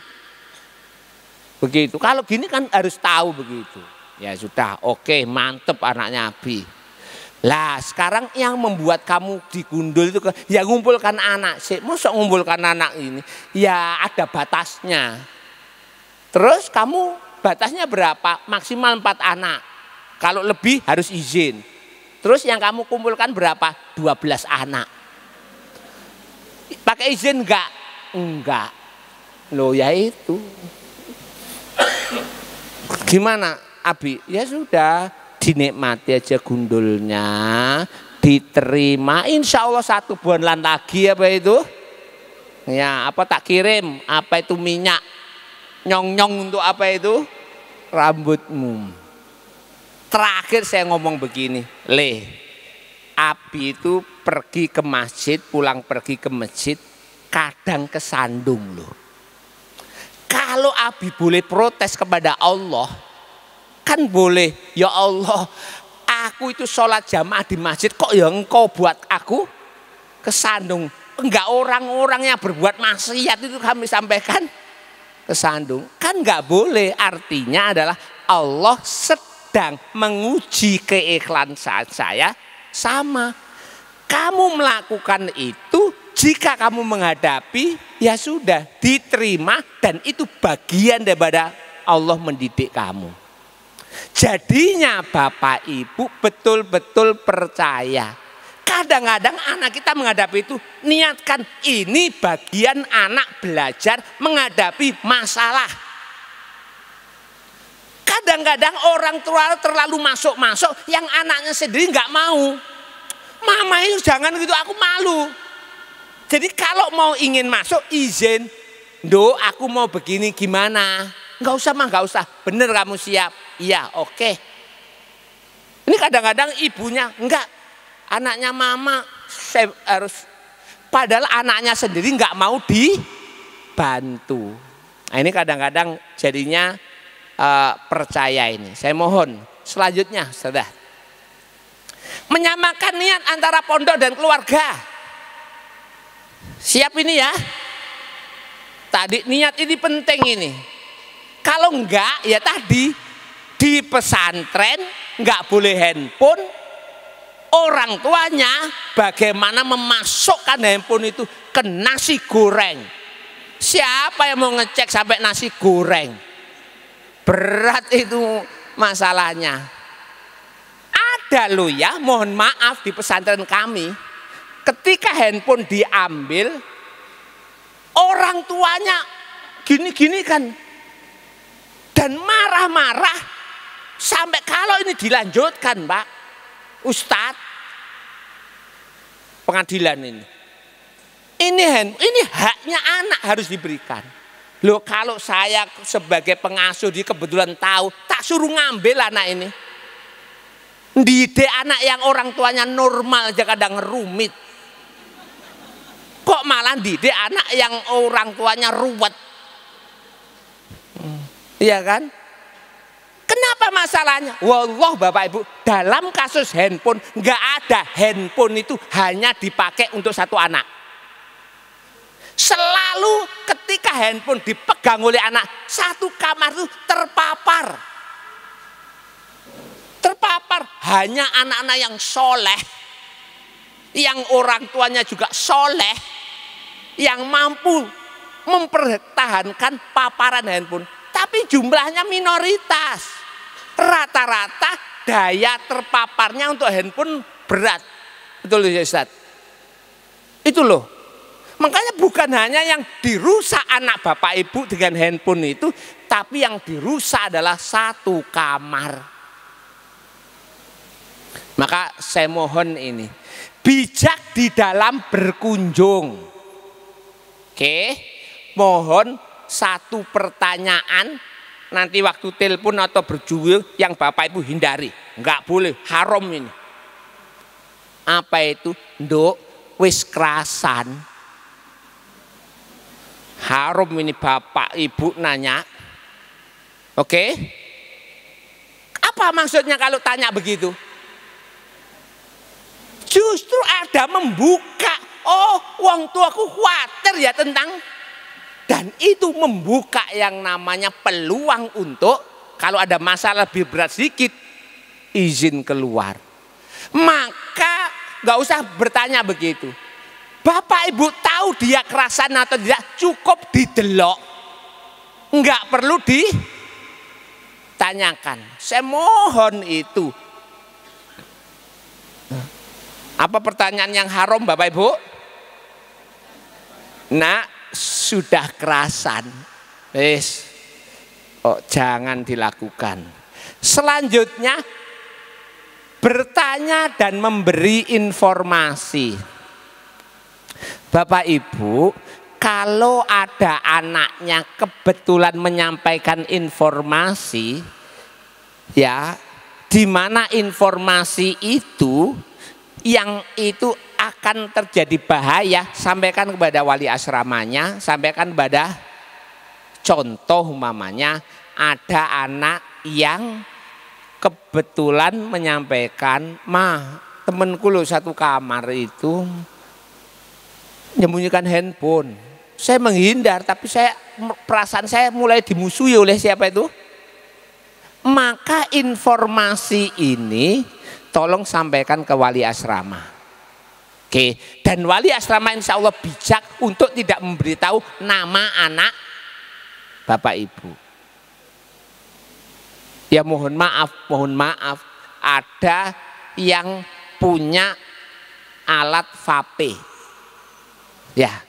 Begitu. Kalau gini kan harus tahu begitu. Ya sudah, oke, mantep anaknya Abi. Lah sekarang yang membuat kamu digundul itu ya ngumpulkan anak sih. Masa ngumpulkan anak ini? Ya ada batasnya. Terus kamu batasnya berapa? Maksimal 4 anak. Kalau lebih harus izin. Terus yang kamu kumpulkan berapa? 12 anak. Pakai izin enggak? Enggak. Loh ya itu. Gimana Abi? Ya sudah, dinikmati aja gundulnya, diterima. Insya Allah 1 bulan lagi apa itu? Ya apa tak kirim? Apa itu minyak? Nyong-nyong untuk apa itu? Rambutmu. Terakhir saya ngomong begini, Abi itu pergi ke masjid, pulang pergi ke masjid, kadang kesandung loh. Kalau Abi boleh protes kepada Allah, kan boleh, ya Allah, aku itu sholat jamaah di masjid, kok ya engkau buat aku kesandung. Enggak, orang-orang yang berbuat maksiat itu kami sampaikan kesandung. Kan enggak boleh, artinya adalah Allah sedang menguji keikhlasan saya sama. Kamu melakukan itu, jika kamu menghadapi, ya sudah diterima dan itu bagian daripada Allah mendidik kamu. Jadinya Bapak Ibu betul-betul percaya. Kadang-kadang anak kita menghadapi itu, niatkan ini bagian anak belajar menghadapi masalah. Kadang-kadang orang tua terlalu masuk-masuk yang anaknya sendiri nggak mau. Mama itu jangan gitu, aku malu. Jadi kalau mau ingin masuk izin, do aku mau begini gimana? Nggak usah mah, nggak usah. Bener kamu siap? Iya, oke. Ini kadang-kadang ibunya enggak, anaknya mama saya harus, padahal anaknya sendiri nggak mau dibantu. Nah, ini kadang-kadang jadinya percaya ini. Saya mohon selanjutnya sudah menyamakan niat antara pondok dan keluarga. Siap ini ya. Tadi niat ini penting ini. Kalau enggak ya tadi di pesantren enggak boleh handphone. Orang tuanya bagaimana memasukkan handphone itu ke nasi goreng. Siapa yang mau ngecek sampai nasi goreng? Berat itu masalahnya. Ada loh ya, mohon maaf di pesantren kami, ketika handphone diambil, orang tuanya gini-gini kan, dan marah-marah sampai kalau ini dilanjutkan Pak Ustadz pengadilan ini haknya anak harus diberikan. Loh kalau saya sebagai pengasuh di kebetulan tahu, tak suruh ngambil anak ini. Didik anak yang orang tuanya normal aja kadang rumit. Kok kok malah didik anak yang orang tuanya ruwet. Iya kan? Kenapa masalahnya? Wallah Bapak Ibu, dalam kasus handphone nggak ada handphone itu hanya dipakai untuk satu anak. Selalu ketika handphone dipegang oleh anak, satu kamar itu terpapar. Terpapar hanya anak-anak yang soleh, yang orang tuanya juga soleh, yang mampu mempertahankan paparan handphone. Tapi jumlahnya minoritas. Rata-rata daya terpaparnya untuk handphone berat. Betul ya Ustaz? Itu loh. Makanya bukan hanya yang dirusak anak Bapak Ibu dengan handphone itu, tapi yang dirusak adalah satu kamar. Maka saya mohon ini, bijak di dalam berkunjung. Oke, mohon satu pertanyaan nanti waktu telepon atau berjual yang Bapak Ibu hindari, nggak boleh, haram ini. Apa itu? Nduk, wis kerasan. Haram ini Bapak Ibu nanya. Oke? Apa maksudnya kalau tanya begitu? Justru ada membuka. Oh, wong tuaku khawatir ya tentang. Dan itu membuka yang namanya peluang untuk kalau ada masalah lebih berat sedikit, izin keluar. Maka nggak usah bertanya begitu. Bapak Ibu tahu dia kerasan atau tidak, cukup didelok. Nggak perlu ditanyakan. Saya mohon itu. Apa pertanyaan yang haram Bapak Ibu? Nah, sudah kerasan, jangan dilakukan. Selanjutnya bertanya dan memberi informasi. Bapak Ibu, kalau ada anaknya kebetulan menyampaikan informasi, ya, di mana informasi itu yang itu akan terjadi bahaya, sampaikan kepada wali asramanya, sampaikan kepada contoh umpamanya ada anak yang kebetulan menyampaikan, "Ma, temenku loh satu kamar itu menyembunyikan handphone. Saya menghindar, tapi perasaan saya mulai dimusuhi oleh siapa itu?" Maka informasi ini tolong sampaikan ke wali asrama. Oke, dan wali asrama insya Allah bijak untuk tidak memberitahu nama anak Bapak Ibu. Ya mohon maaf, ada yang punya alat vape. Ya,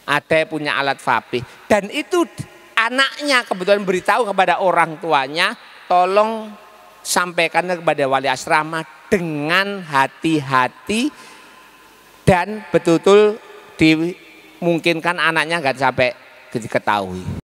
ada yang punya alat vape. Dan itu anaknya kebetulan beritahu kepada orang tuanya, tolong sampaikan kepada wali asrama dengan hati-hati. Dan betul-betul dimungkinkan anaknya nggak sampai diketahui.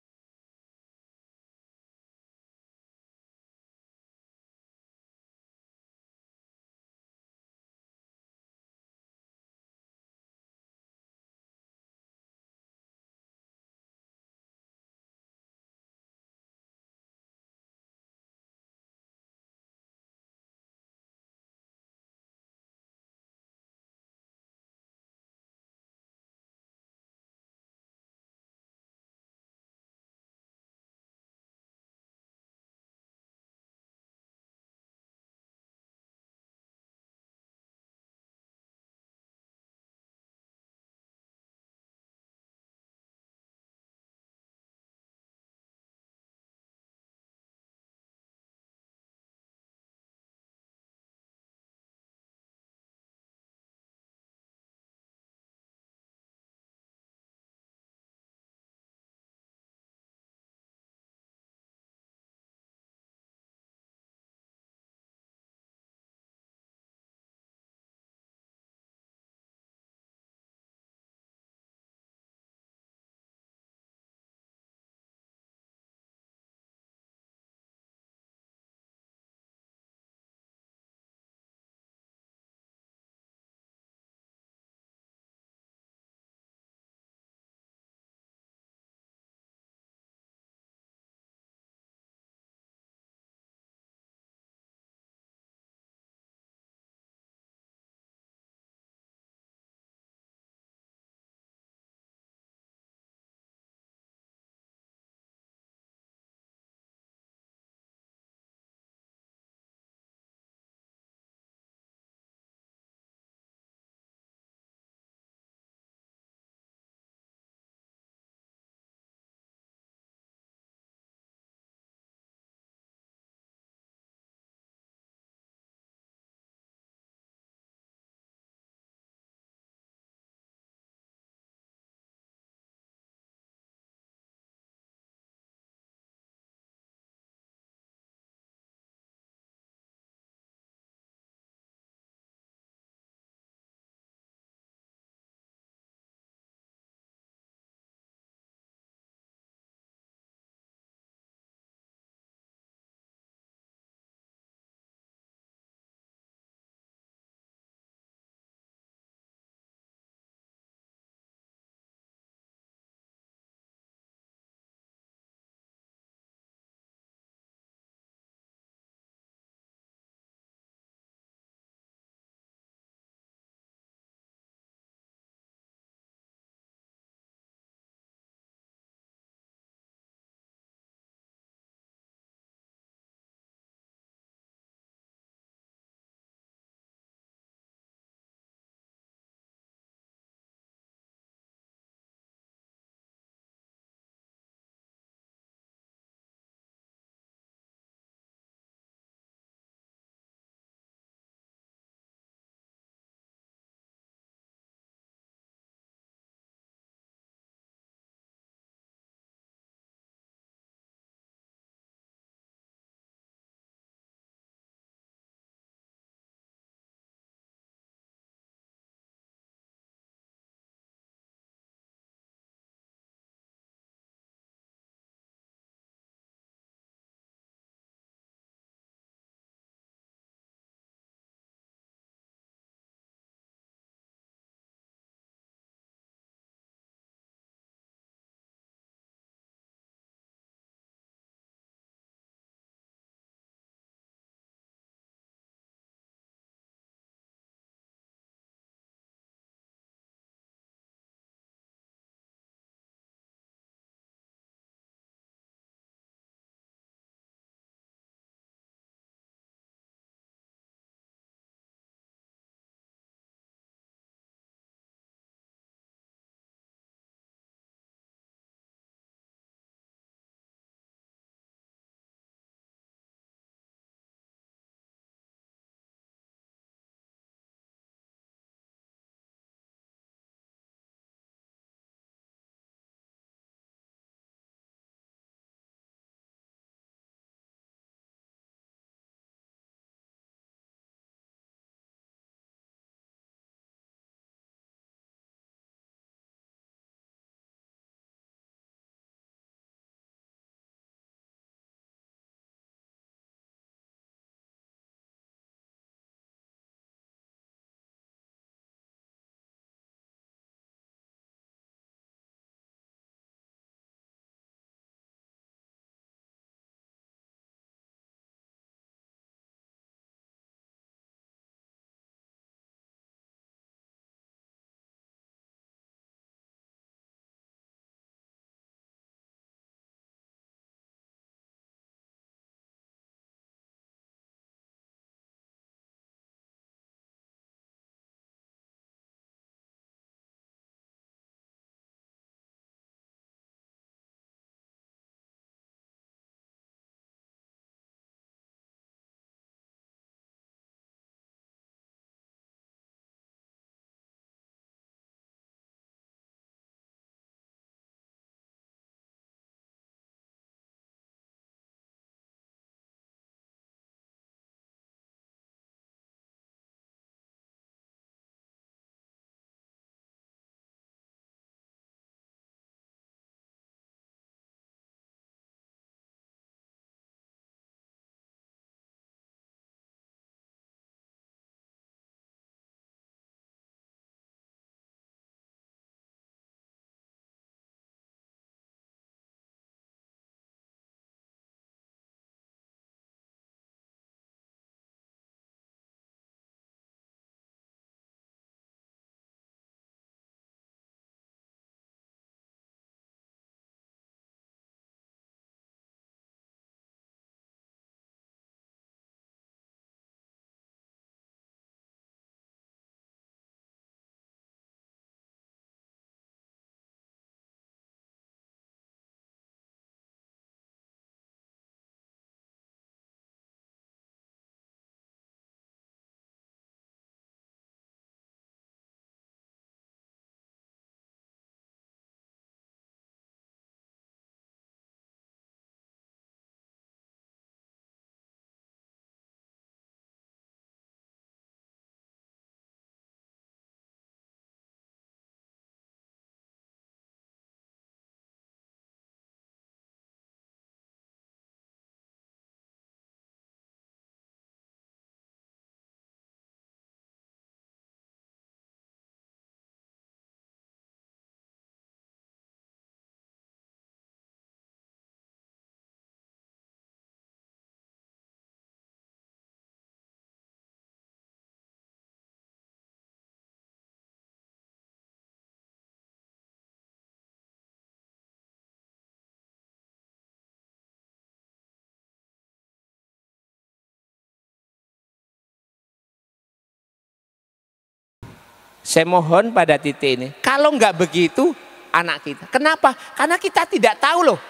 Saya mohon pada titik ini, kalau nggak begitu anak kita. Kenapa? Karena kita tidak tahu loh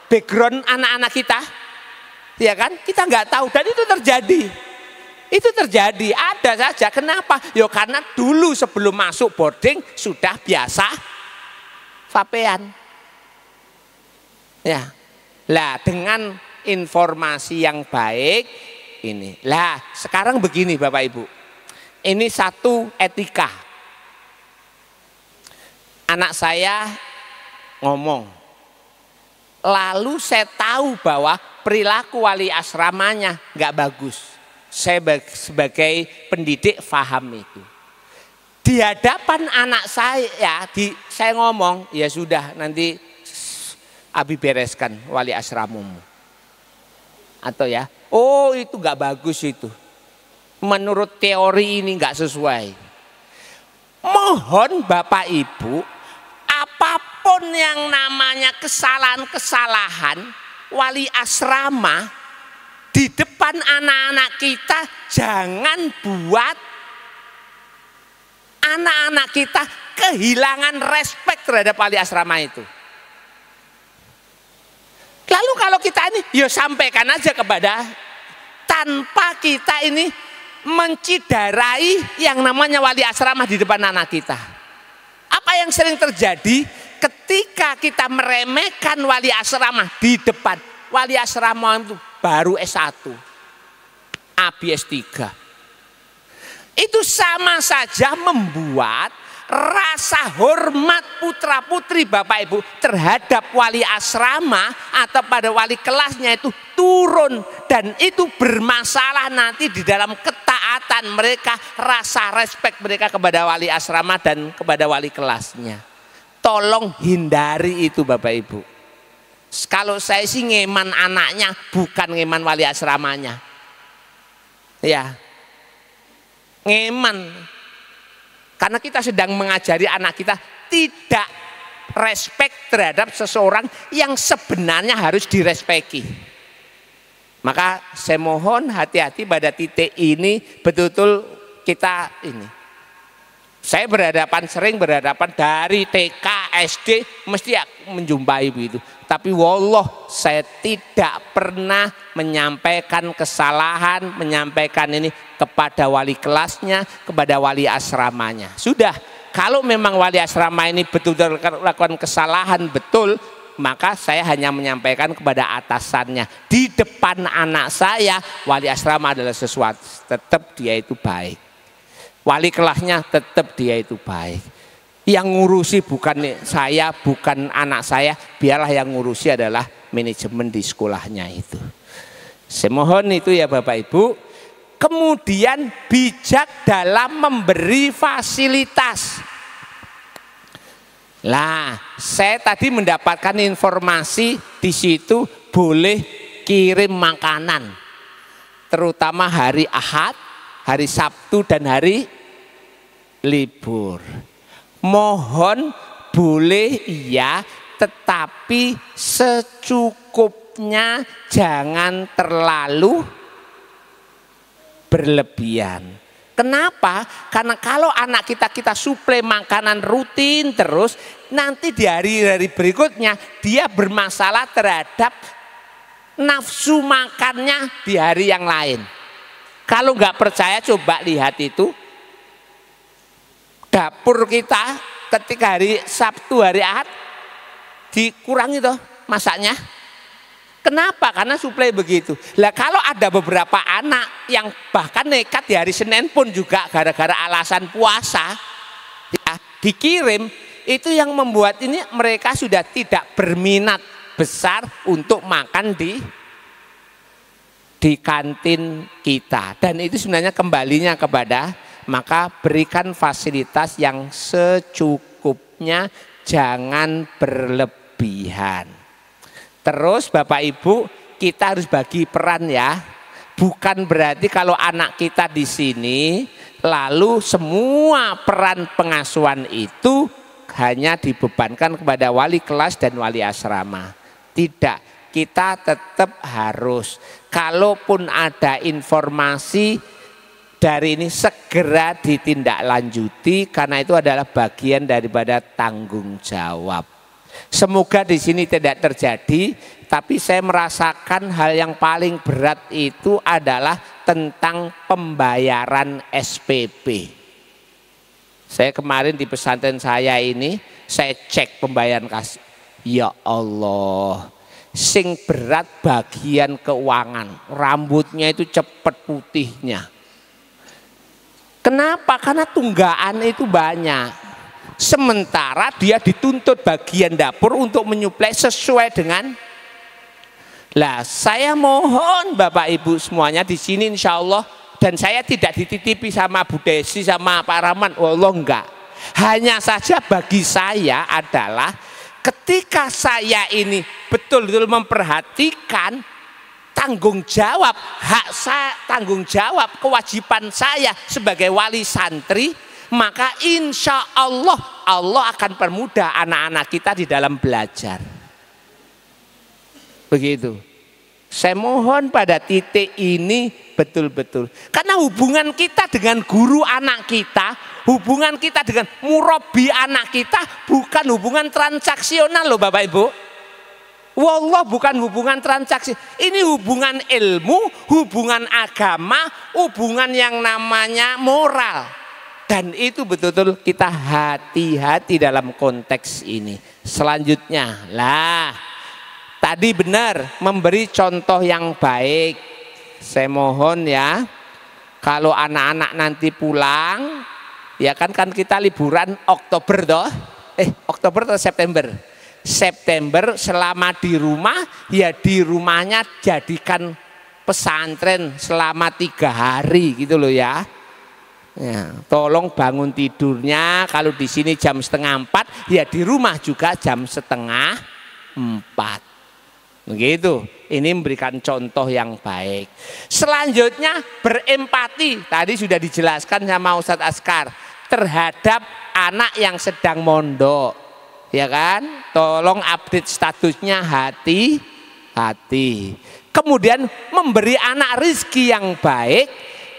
background anak-anak kita, ya kan? Kita nggak tahu dan itu terjadi. Itu terjadi, ada saja. Kenapa? Ya karena dulu sebelum masuk boarding sudah biasa vapean. Ya, lah dengan informasi yang baik ini. Lah sekarang begini Bapak Ibu, ini satu etika. Anak saya ngomong, lalu saya tahu bahwa perilaku wali asramanya nggak bagus. Saya sebagai pendidik paham itu. Di hadapan anak saya, saya ngomong, ya sudah nanti Abi bereskan wali asramamu. Atau ya, oh itu nggak bagus itu. Menurut teori ini nggak sesuai. Mohon Bapak Ibu, apapun yang namanya kesalahan-kesalahan wali asrama di depan anak-anak kita, jangan buat anak-anak kita kehilangan respek terhadap wali asrama itu. Lalu kalau kita ini, ya sampaikan aja kepada, tanpa kita ini menciderai yang namanya wali asrama di depan anak kita. Apa yang sering terjadi ketika kita meremehkan wali asrama di depan? Wali asrama itu baru S1, AB S3. Itu sama saja membuat rasa hormat putra putri Bapak Ibu terhadap wali asrama atau pada wali kelasnya itu turun, dan itu bermasalah nanti di dalam ketaatan mereka, rasa respek mereka kepada wali asrama dan kepada wali kelasnya. Tolong hindari itu Bapak Ibu. Kalau saya sih ngeman anaknya, bukan ngeman wali asramanya. Ya, ngeman. Karena kita sedang mengajari anak kita tidak respek terhadap seseorang yang sebenarnya harus direspeki. Maka saya mohon hati-hati pada titik ini, betul-betul kita ini. Saya sering berhadapan dari TK, SD, mesti menjumpai begitu. Tapi wallah saya tidak pernah menyampaikan kesalahan, menyampaikan ini kepada wali kelasnya, kepada wali asramanya. Sudah, kalau memang wali asrama ini betul-betul melakukan kesalahan, betul, maka saya hanya menyampaikan kepada atasannya. Di depan anak saya, wali asrama adalah sesuatu, tetap dia itu baik. Wali kelasnya tetap dia itu baik. Yang ngurusi bukan saya, bukan anak saya, biarlah yang ngurusi adalah manajemen di sekolahnya itu. Saya mohon itu ya Bapak Ibu. Kemudian bijak dalam memberi fasilitas. Lah, saya tadi mendapatkan informasi di situ boleh kirim makanan, terutama hari Ahad, hari Sabtu dan hari libur. Mohon boleh iya, tetapi secukupnya, jangan terlalu berlebihan. Kenapa? Karena kalau anak kita suplai makanan rutin terus, nanti di hari-hari berikutnya dia bermasalah terhadap nafsu makannya di hari yang lain. Kalau nggak percaya coba lihat itu dapur kita ketika hari Sabtu, hari Ahad dikurangi toh masaknya. Kenapa? Karena suplai begitu. Lah kalau ada beberapa anak yang bahkan nekat di hari Senin pun juga gara-gara alasan puasa ya, dikirim, itu yang membuat ini mereka sudah tidak berminat besar untuk makan di kantin kita. Dan itu sebenarnya kembalinya kepada, maka berikan fasilitas yang secukupnya, jangan berlebihan. Terus Bapak Ibu, kita harus bagi peran ya. Bukan berarti kalau anak kita di sini lalu semua peran pengasuhan itu hanya dibebankan kepada wali kelas dan wali asrama. Tidak, kita tetap harus, kalaupun ada informasi dari ini segera ditindaklanjuti karena itu adalah bagian daripada tanggung jawab. Semoga di sini tidak terjadi, tapi saya merasakan hal yang paling berat itu adalah tentang pembayaran SPP. Saya kemarin di pesantren saya ini, saya cek pembayaran kas. Ya Allah, sing berat bagian keuangan, rambutnya itu cepet putihnya. Kenapa? Karena tunggaan itu banyak. Sementara dia dituntut bagian dapur untuk menyuplai sesuai dengan. Lah, saya mohon Bapak Ibu semuanya di sini insya Allah, dan saya tidak dititipi sama Bu Desi sama Pak Rahman, wallah enggak. Hanya saja bagi saya adalah ketika saya ini betul-betul memperhatikan tanggung jawab, hak saya, tanggung jawab, kewajiban saya sebagai wali santri, maka insya Allah Allah akan permudah anak-anak kita di dalam belajar. Begitu. Saya mohon pada titik ini betul-betul. Karena hubungan kita dengan guru anak kita, hubungan kita dengan murabi anak kita bukan hubungan transaksional loh Bapak Ibu. Wallah, bukan hubungan transaksi. Ini hubungan ilmu, hubungan agama, hubungan yang namanya moral. Dan itu betul-betul kita hati-hati dalam konteks ini. Selanjutnya, lah tadi benar memberi contoh yang baik. Saya mohon ya, kalau anak-anak nanti pulang, ya kan kita liburan Oktober toh? Oktober atau September? September selama di rumah, ya di rumahnya jadikan pesantren selama 3 hari gitu loh ya. Ya, tolong bangun tidurnya kalau di sini jam 3:30, ya di rumah juga jam 3:30. Begitu. Ini memberikan contoh yang baik. Selanjutnya berempati. Tadi sudah dijelaskan sama Ustadz Askar terhadap anak yang sedang mondok. Ya kan? Tolong update statusnya hati-hati. Kemudian memberi anak rezeki yang baik,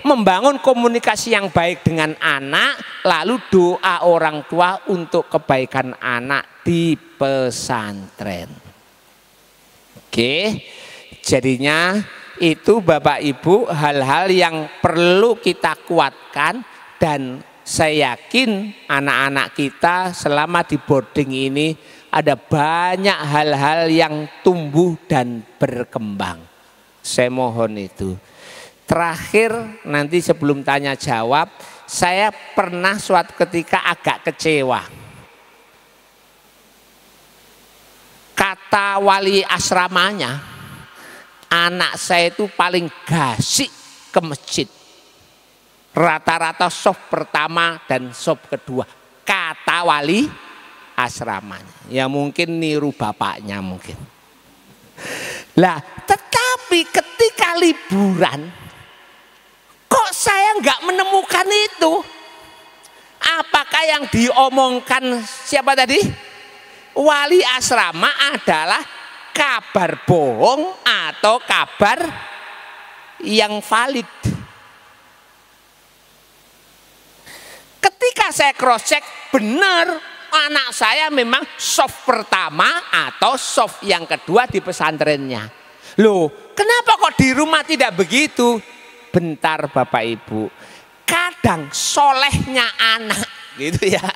membangun komunikasi yang baik dengan anak, lalu doa orang tua untuk kebaikan anak di pesantren. Oke, jadinya itu Bapak Ibu hal-hal yang perlu kita kuatkan, dan saya yakin anak-anak kita selama di boarding ini ada banyak hal-hal yang tumbuh dan berkembang. Saya mohon itu. Terakhir nanti sebelum tanya jawab, saya pernah suatu ketika agak kecewa. Kata wali asramanya, anak saya itu paling gasik ke masjid. Rata-rata soft pertama dan soft kedua. Kata wali asramanya. Ya mungkin niru bapaknya mungkin. Lah, tetapi ketika liburan, kok saya nggak menemukan itu? Apakah yang diomongkan siapa tadi? Wali asrama adalah kabar bohong atau kabar yang valid? Ketika saya cross check, benar anak saya memang soft pertama atau soft yang kedua di pesantrennya. Loh, kenapa kok di rumah tidak begitu? Bentar Bapak Ibu, kadang solehnya anak gitu ya,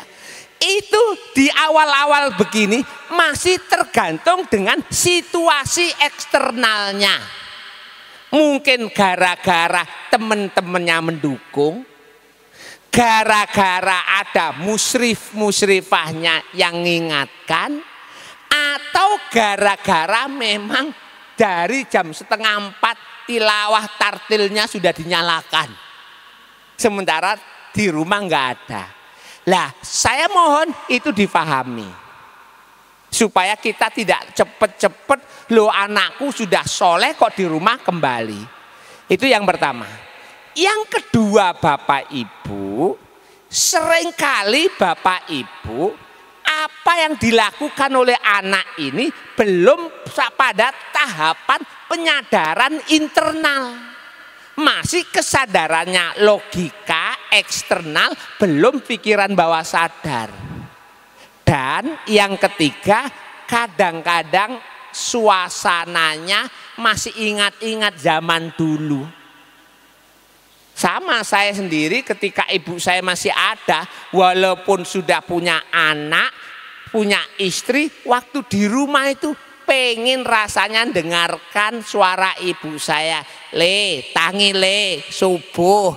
itu di awal-awal begini masih tergantung dengan situasi eksternalnya. Mungkin gara-gara teman-temannya mendukung, gara-gara ada musyrif-musyrifahnya yang mengingatkan, atau gara-gara memang dari jam 3:30 tilawah tartilnya sudah dinyalakan, sementara di rumah nggak ada. Lah, saya mohon itu difahami supaya kita tidak cepet-cepet, lo anakku sudah soleh kok di rumah kembali. Itu yang pertama. Yang kedua Bapak Ibu, seringkali Bapak Ibu apa yang dilakukan oleh anak ini belum pada tahapan penyadaran internal. Masih kesadarannya logika eksternal, belum pikiran bawah sadar. Dan yang ketiga, kadang-kadang suasananya masih ingat-ingat zaman dulu. Sama saya sendiri ketika ibu saya masih ada, walaupun sudah punya anak, punya istri, waktu di rumah itu pengen rasanya dengarkan suara ibu saya, le, tangi le, subuh.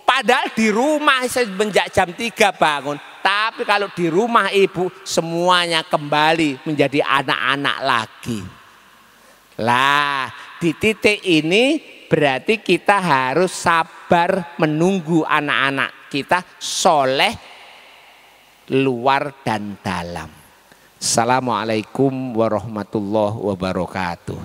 Padahal di rumah semenjak jam 3 bangun, tapi kalau di rumah ibu semuanya kembali menjadi anak-anak lagi. Lah, di titik ini berarti kita harus sabar menunggu anak-anak kita soleh luar dan dalam. Assalamualaikum warahmatullahi wabarakatuh.